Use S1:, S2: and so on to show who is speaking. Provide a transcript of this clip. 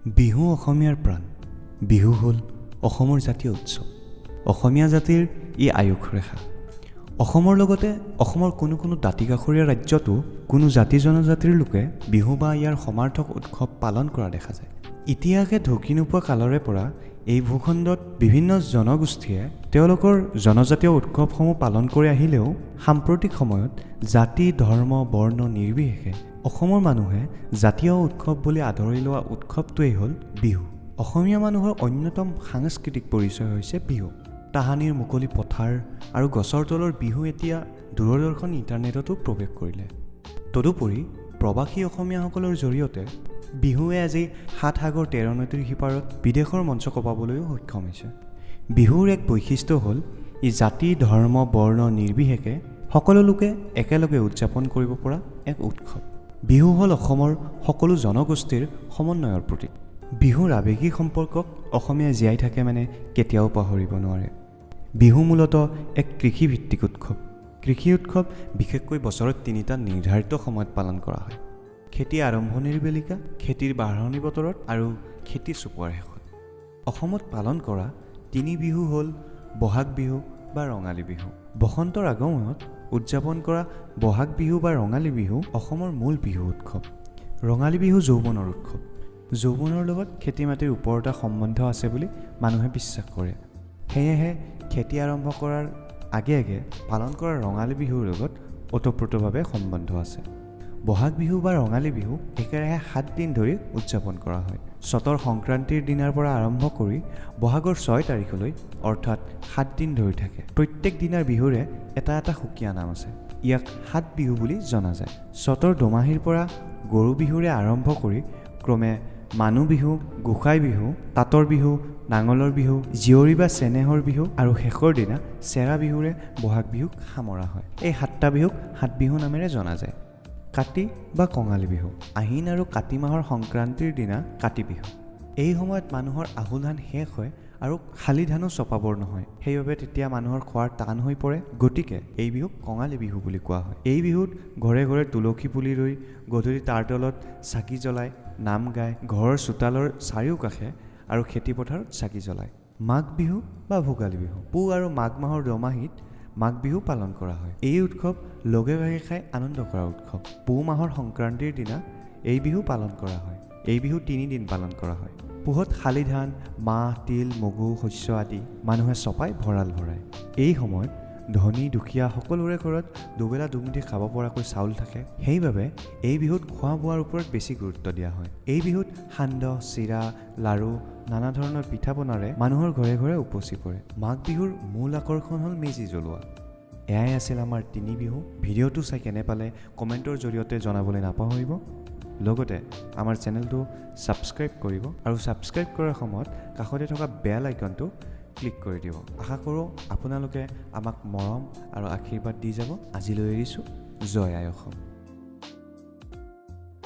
S1: বিহু অসমীয়াৰ প্ৰাণ। বিহু হ'ল অসমৰ জাতীয় উৎসৱ। অসমীয়া জাতিৰ ই আয়ুস ৰেখা। অসমৰ লগতে অসমৰ কোনো দাঁতিকাষৰীয়া ৰাজ্যতো কোনো জাতি জনজাতিৰ লোকে বিহু বা ইয়াৰ সমাৰ্থক উৎসৱ পালন কৰা দেখা যায়। ইতিহাসে ঢুকি নোপোৱা কালৰে পৰা এই ভূখণ্ডত বিভিন্ন জনগোষ্ঠীয়ে তেওঁলোকৰ জনজাতীয় উৎসৱসমূহ পালন কৰি আহিলেও সাম্প্ৰতিক সময়ত জাতি ধৰ্ম বৰ্ণ নিৰ্বিশেষে অসমৰ মানুহে জাতীয় উৎসৱ বুলি আদৰি লোৱা উৎসৱটোৱেই হ'ল বিহু। অসমীয়া মানুহৰ অন্যতম সাংস্কৃতিক পৰিচয় হৈছে বিহু। তাহানিৰ মুকলি পথাৰ আৰু গছৰ তলৰ বিহু এতিয়া দূৰদৰ্শন ইণ্টাৰনেটতো প্ৰৱেশ কৰিলে। তদুপৰি প্ৰৱাসী অসমীয়াসকলৰ জৰিয়তে বিহুৱে আজি ৭ সাগৰ ১৩ নদীৰ সিপাৰত বিদেশৰ মঞ্চ কপাবলৈও সক্ষম হৈছে। বিহুৰ এক বৈশিষ্ট্য হ'ল ই জাতি ধৰ্ম বৰ্ণ নিৰ্বিশেষে সকলো লোকে একেলগে উদযাপন কৰিব পৰা এক উৎসৱ। বিহু হ'ল অসমৰ সকলো জনগোষ্ঠীৰ সমন্বয়ৰ প্ৰতীক। বিহুৰ আৱেগিক সম্পৰ্কক অসমীয়া জীয়াই থাকে মানে কেতিয়াও পাহৰিব নোৱাৰে। বিহু মূলতঃ এক কৃষিভিত্তিক উৎসৱ। কৃষি উৎসৱ বিশেষকৈ বছৰত ৩টা নিৰ্ধাৰিত সময়ত পালন কৰা হয়। খেতি আৰম্ভণিৰ বেলিকা, খেতিৰ বাঢ়নি বতৰত আৰু খেতি চপোৱাৰ শেষত। অসমত পালন কৰা ৩ বিহু হ'ল বহাগ বিহু বা ৰঙালী বিহু। বসন্তৰ আগমনত উদযাপন কৰা বহাগ বিহু বা ৰঙালী বিহু অসমৰ মূল বিহু উৎসৱ। ৰঙালী বিহু যৌৱনৰ উৎসৱ। যৌৱনৰ লগত খেতি মাটিৰ ওপৰতে সম্বন্ধ আছে বুলি মানুহে বিশ্বাস কৰে। সেয়েহে খেতি আৰম্ভ কৰাৰ আগে পালন কৰা ৰঙালী বিহুৰ লগত ওতঃপ্ৰোতভাৱে সম্বন্ধ আছে। বহাগ বিহু বা ৰঙালী বিহু একেৰাহে ৭ দিন ধৰি উদযাপন কৰা হয়। চতৰ সংক্ৰান্তিৰ দিনাৰ পৰা আৰম্ভ কৰি বহাগৰ ৬ তাৰিখলৈ অৰ্থাৎ ৭ দিন ধৰি থাকে। প্ৰত্যেক দিনাৰ বিহুৰে এটা সুকীয়া নাম আছে। ইয়াক ৭ বিহু বুলি জনা যায়। চতৰ দোমাহীৰ পৰা গৰু বিহুৰে আৰম্ভ কৰি ক্ৰমে মানুহ বিহু, গোসাই বিহু, তাঁতৰ বিহু, নাঙলৰ বিহু, জীয়ৰী বা চেনেহৰ বিহু আৰু শেষৰ দিনা চেৰা বিহুৰে বহাগ বিহুক সামৰা হয়। এই ৭টা বিহুক ৭ বিহু নামেৰে জনা যায়। কাতি বা কঙালী বিহু। আহিন আৰু কাতি মাহৰ সংক্ৰান্তিৰ দিনা কাতি বিহু। এই সময়ত মানুহৰ আহু ধান শেষ হয় আৰু শালি ধানো চপাবৰ নহয়। সেইবাবে তেতিয়া মানুহৰ খোৱাৰ টান হৈ পৰে। গতিকে এই বিহুক কঙালী বিহু বুলি কোৱা হয়। এই বিহুত ঘৰে ঘৰে তুলসী পুলি ৰুই গধূলি তাৰ তলত চাকি জ্বলাই নাম গায় ঘৰৰ চোতালৰ চাৰিওকাষে আৰু খেতিপথাৰত চাকি জ্বলায়। মাঘ বিহু বা ভোগালী বিহু। পুহ আৰু মাঘ মাহৰ দোমাহীত মাঘ বিহু পালন কৰা হয়। এই উৎসৱ লগে ভাগে খাই আনন্দ কৰা উৎসৱ। পুহ মাহৰ সংক্ৰান্তিৰ দিনা এই বিহু পালন কৰা হয়। এই বিহু ৩ দিন পালন কৰা হয়। পুহত শালি ধান, মাহ, তিল, মগু, শস্য আদি মানুহে চপাই ভঁৰাল ভৰায়। এই সময়ত ধনী দুখীয়া সকলোৰে ঘৰত দুবেলা দুমুঠি খাব পৰাকৈ চাউল থাকে। সেইবাবে এই বিহুত খোৱা বোৱাৰ ওপৰত বেছি গুৰুত্ব দিয়া হয়। এই বিহুত সান্দহ, চিৰা, লাড়ু, নানা ধৰণৰ পিঠা পনাৰে মানুহৰ ঘৰে ঘৰে উপচি পৰে। মাঘ বিহুৰ মূল আকৰ্ষণ হ'ল মেজি জ্বলোৱা। এয়াই আছিল আমাৰ ৩ বিহু। ভিডিঅ'টো চাই কেনে পালে কমেণ্টৰ জৰিয়তে জনাবলৈ নাপাহৰিব। লগতে আমাৰ চেনেলটো ছাবস্ক্ৰাইব কৰিব আৰু ছাবস্ক্ৰাইব কৰাৰ সময়ত কাষতে থকা বেল আইকনটো ক্লিক কৰি দিব। আশা কৰোঁ আপোনালোকে আমাক মৰম আৰু আশীৰ্বাদ দি যাব। আজিলৈ এৰিছোঁ। জয় আই অসম।